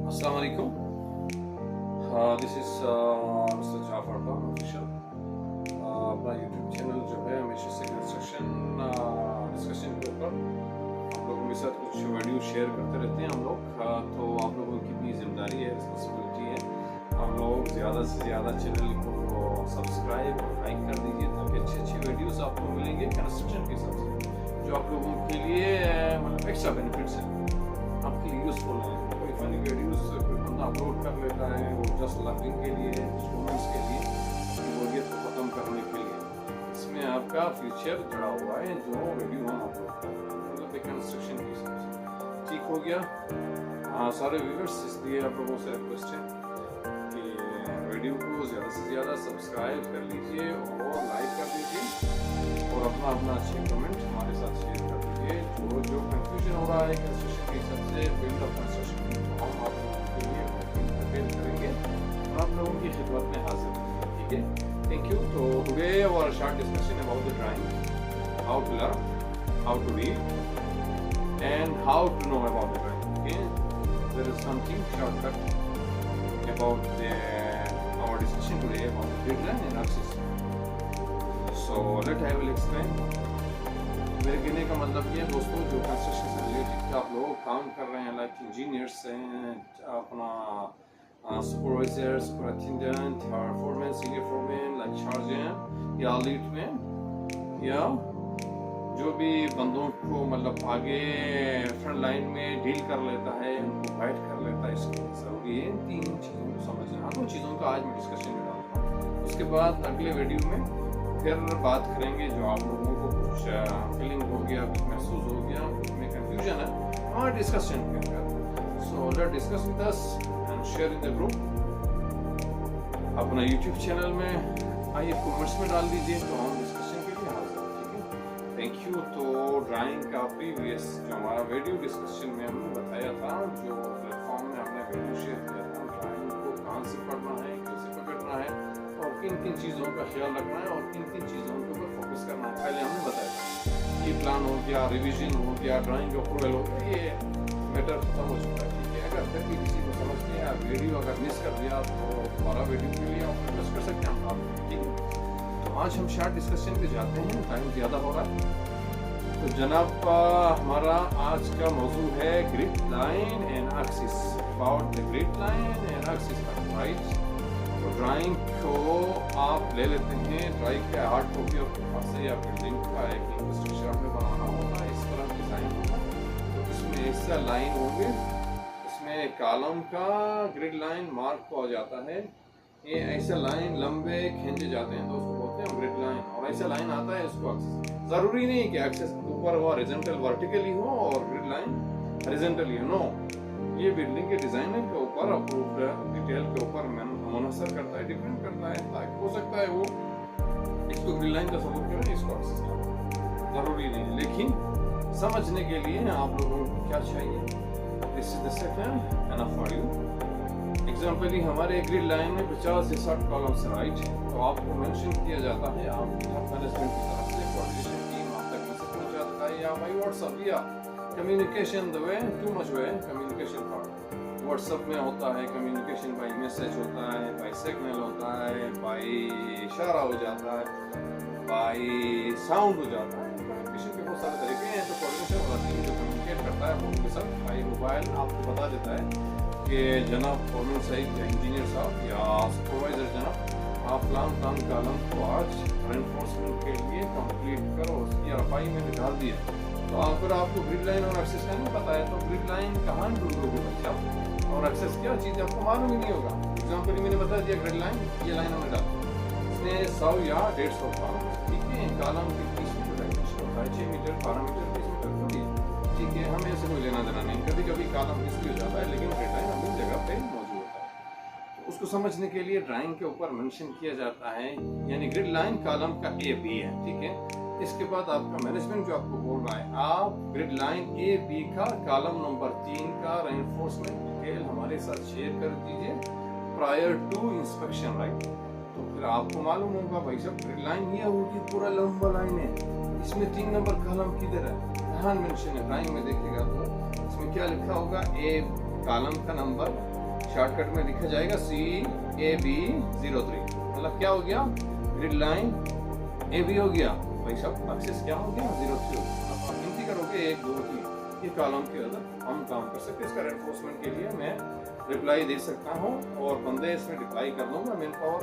अस्सलाम वालेकुम। This is mister Jafar Khan official. अपना यूट्यूब चैनल जो है हमेशा से कंस्ट्रक्शन डिस्कशन के ऊपर आप लोगों के साथ कुछ वीडियो शेयर करते रहते हैं हम लोग। तो आप लोगों की भी जिम्मेदारी है, रिस्पॉन्सिबिलिटी है, आप लोग ज़्यादा से ज़्यादा चैनल को सब्सक्राइब और लाइक कर दीजिए ताकि अच्छी अच्छी वीडियोस आपको मिलेंगे कंस्ट्रक्शन के हिसाब से, जो आप लोगों के लिए मतलब एक्स्ट्रा बेनिफिट्स हैं, आपके लिए यूज़फुल है। कोई फनी वीडियोस कोई बंदा अपलोड कर लेता है वो जस्ट लर्निंग के लिए, स्टूडेंट्स के लिए, अपनी बोरियत को ख़त्म करने के लिए। इसमें आपका फ्यूचर जुड़ा हुआ है जो वीडियो हम अपलोड करते हैं, मतलब एक कंस्ट्रक्शन के हिसाब से। ठीक हो गया? सारे व्यूअर्स, इसलिए आप लोगों से रिक्वेस्ट है कि वीडियो को ज़्यादा से ज़्यादा सब्सक्राइब कर लीजिए और लाइक कर दीजिए और अपना अपना अच्छे कमेंट हमारे साथ शेयर कर दीजिए। जो कंफ्यूजन हो रहा है कंस्ट्रक्शन के हिसाब से, फील्ड ऑफ कंस्ट्रक्शन हम आप लोगों के लिए प्रिपेयर करेंगे और आप लोगों की खिदमत में हाजिर होंगे। ठीक है, थैंक यू। तो today our short discussion about the drawing, how to learn, how to read and how to know about the drawing. Okay, there is something shortcut about our discussion today about grid line and axis. So I will explain. मेरे कहने का मतलब ये है दोस्तों, जो construction से related आप लोग काम कर रहे हैं, लाइक इंजीनियर्स हैं, अपना supervisor, superintendent, foreman, senior foreman, like charge हैं या लीड मैन, या जो भी बंदों को मतलब आगे फ्रंट लाइन में डील कर लेता है, उनको गाइड कर लेता है, इसके ज़रूरी है इन तीन चीज़ों को समझना। दो चीज़ों का आज मैं डिस्कशन में डालता हूँ, उसके बाद अगले वीडियो में फिर बात करेंगे जो आप लोगों को कुछ फीलिंग हो गया, कुछ महसूस हो गया, कुछ में कंफ्यूजन है, हमारे डिस्कशन के अंदर। So let's discuss with us and share in the group. अपना यूट्यूब चैनल में आइए कमेंट्स में डाल दीजिए तो हम डिस्कशन के लिए हाजिर हैं। ठीक है, थैंक यू। तो ड्राइंग का प्रीवियस जो हमारा वीडियो डिस्कशन में हमने बताया था, जो प्लेटफॉर्म में हमने वीडियो शेयर किया था, ड्राइंग को कहाँ से पढ़ना है, कैसे पकड़ना है और किन किन चीज़ों का ख्याल रखना है और किन किन चीज़ों के ऊपर फोकस करना है, पहले हमने बताया था। ये प्लान हो गया, रिवीजन हो गया, ड्राइंग अप्रूवल हो गया, ये मैटर खत्म हो चुका है। ठीक है, अगर फिर भी किसी को समझ नहीं आया, वीडियो अगर मिस कर दिया तो हमारा वीडियो के लिए आप रिक्वेस्ट कर सकते हैं हम। ठीक है, तो आज हम शॉर्ट डिस्कशन पे जाते हैं, टाइम ज़्यादा हो रहा है। तो जनाब हमारा आज का मौजू है grid line and axis, about the grid line and axis, right. तो ड्राइंग को आप ले लेते हैं, ड्राइंग का हार्ड कॉपी आपके पास है या बिल्डिंग का एक इंफ्रास्ट्रक्चर आपने बनाना होगा, इस तरह डिज़ाइन होगा। तो इसमें ऐसा लाइन होंगे, इसमें कॉलम का ग्रिड लाइन मार्क हो जाता है, ये ऐसा लाइन लंबे खींचे जाते हैं तो उसको बोलते हैं ग्रिड लाइन, और ऐसा लाइन आता है इसको एक्सेस। ज़रूरी नहीं कि एक्सेस ऊपर हो, हॉरिजॉन्टल वर्टिकली हो और ग्रिड लाइन हॉरिजॉन्टली हो, नो। ये बिल्डिंग के डिजाइन के ऊपर, अप्रूव्ड डिटेल के ऊपर मुनहसर करता है, डिपेंड करता है। ताकि हो सकता है वो इसको ग्रिड लाइन का सबूत करें, इसको एक्सेस करें, ज़रूरी नहीं। लेकिन समझने के लिए आप लोगों को क्या चाहिए, this is the second enough for you. एग्जाम्पली हमारे ग्रिड लाइन में 50 से 60 कॉलम्स राइट, तो आपको मेंशन किया जाता है, आप मैनेजमेंट की तरफ से कोऑर्डिनेशन टीम आप तक मैसेज पहुंचाता है, या बाई व्हाट्सएप, या communication the way too much way communication part WhatsApp में होता है, कम्युनिकेशन बाई मैसेज होता है, बाई सिग्नल होता है, बाई इशारा हो जाता है, बाई साउंड हो जाता है। कम्युनिकेशन के बहुत सारे तरीके हैं। तो कोऑर्डिनेशन वाला टीम जो कम्युनिकेट करता है उनके साथ बाई मोबाइल आपको बता देता है कि जनाब फोरमैन साहब या इंजीनियर साहब या सुपरवाइजर जनाब, आप प्लान कॉलम को आज रेनफोर्समेंट के लिए कंप्लीट करो, उसकी रफाई में डाल दिया। तो अगर आपको ग्रिड लाइन और एक्सेस का नहीं पता है तो ग्रिड लाइन कहाँ ढूंढोगे बच्चा, और एक्सेस क्या चीज़ आपको मालूम ही नहीं होगा। एग्जाम्पल मैंने बता दिया ग्रिड लाइन, ये लाइन हमने डाली, इसमें 100 या 150 कॉलम, ठीक है, कॉलम के 30 मीटर डायमेंशन होता है, 6 मीटर 12 मीटर 20 मीटर थोड़ी, ठीक है, हमें ऐसे कोई लेना देना नहीं। कभी कभी कॉलम इसलिए हो जाता है, लेकिन ग्रिड लाइन अपनी जगह पे मौजूद होता है। तो उसको समझने के लिए ड्राइंग के ऊपर मेंशन किया जाता है, यानी ग्रिड लाइन कॉलम का ए बी है, ठीक है। इसके बाद आपका मैनेजमेंट जो आपको बोल रहा है, आप ग्रिड लाइन ए बी का कॉलम नंबर 3 का रेनफोर्समेंट डिटेल हमारे साथ शेयर कर दीजिए प्रायर टू इंस्पेक्शन, राइट। तो फिर आपको मालूम होगा भाई साहब ग्रिड लाइन ये होगी, पूरा लंबा लाइन है, इसमें 3 नंबर कॉलम किधर है, यहाँ मेंशन है। ड्राइंग में देखिएगा तो इसमें क्या लिखा होगा, ए कॉलम का नंबर शॉर्टकट में लिखा जाएगा CAB03। मतलब क्या हो गया, ग्रिड लाइन AB हो गया, भाई सब एक्सिस क्या हो गया 03। अब आप गिनती करोगे 1 2 3, ये कॉलम के अंदर हम काम कर सकते हैं। इसका रेनफोर्समेंट के लिए मैं रिप्लाई दे सकता हूँ और बंदे इसमें रिप्लाई कर दूंगा, मैन पावर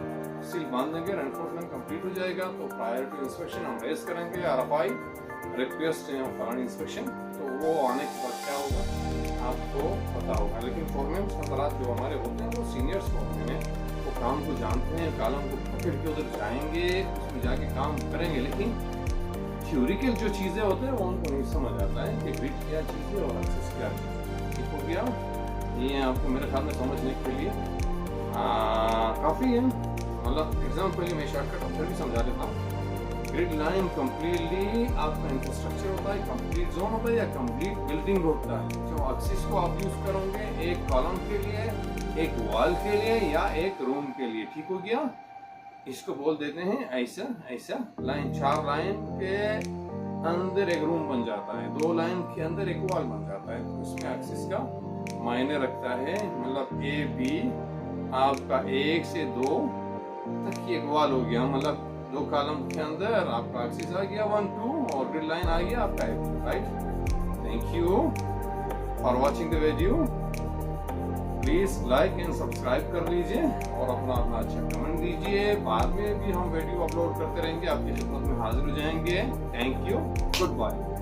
सील बांध देंगे, रेनफोर्समेंट कंप्लीट हो जाएगा। तो प्रायर टू इंस्पेक्शन हम रेस करेंगे RFI रिक्वेस्ट फलानी इंस्पेक्शन, तो वो आने के बाद क्या होगा आपको पता होगा। लेकिन फॉरमैन हजरात जो हमारे होते हैं वो सीनियर्स होते हैं, वो काम को जानते हैं, कॉलम को पकड़ के उधर जाएंगे, उसमें जाके काम करेंगे। लेकिन थ्योरिकल जो चीज़ें होते हैं वो उनको नहीं समझ आता है कि ग्रिड क्या चीज़ है और एक्सेस क्या है। ठीक हो गया, ये आपको मेरे ख्याल में समझने के लिए काफ़ी है। मतलब एग्जाम्पल मैं शॉर्टकट फिर भी समझा देता हूँ। ग्रिड लाइन कम्प्लीटली आपका इंफ्रास्ट्रक्चर होता है, कंप्लीट जोन होता है या कंप्लीट बिल्डिंग होता है। जो एक्सिस को आप यूज़ करोगे एक कॉलम के लिए, एक वॉल के लिए या एक रूम के लिए। ठीक हो गया, इसको बोल देते हैं ऐसा ऐसा लाइन। 4 लाइन के अंदर एक रूम बन जाता है, 2 लाइन के अंदर एक वॉल बन जाता है। तो इसमें एक्सिस का मायने रखता है। मतलब AB आपका 1 से 2 तक एक वॉल हो गया, मतलब 2 कॉलम के अंदर आपका एक्सिस आ गया 1 2 और ग्रिड लाइन आ गया आपका AB, right. Thank you for watching the video. Please like and subscribe कर लीजिए और अपना अच्छा कमेंट दीजिए। बाद में भी हम वीडियो अपलोड करते रहेंगे, आपकी खिदमत में हाजिर हो जाएंगे। Thank you, good bye.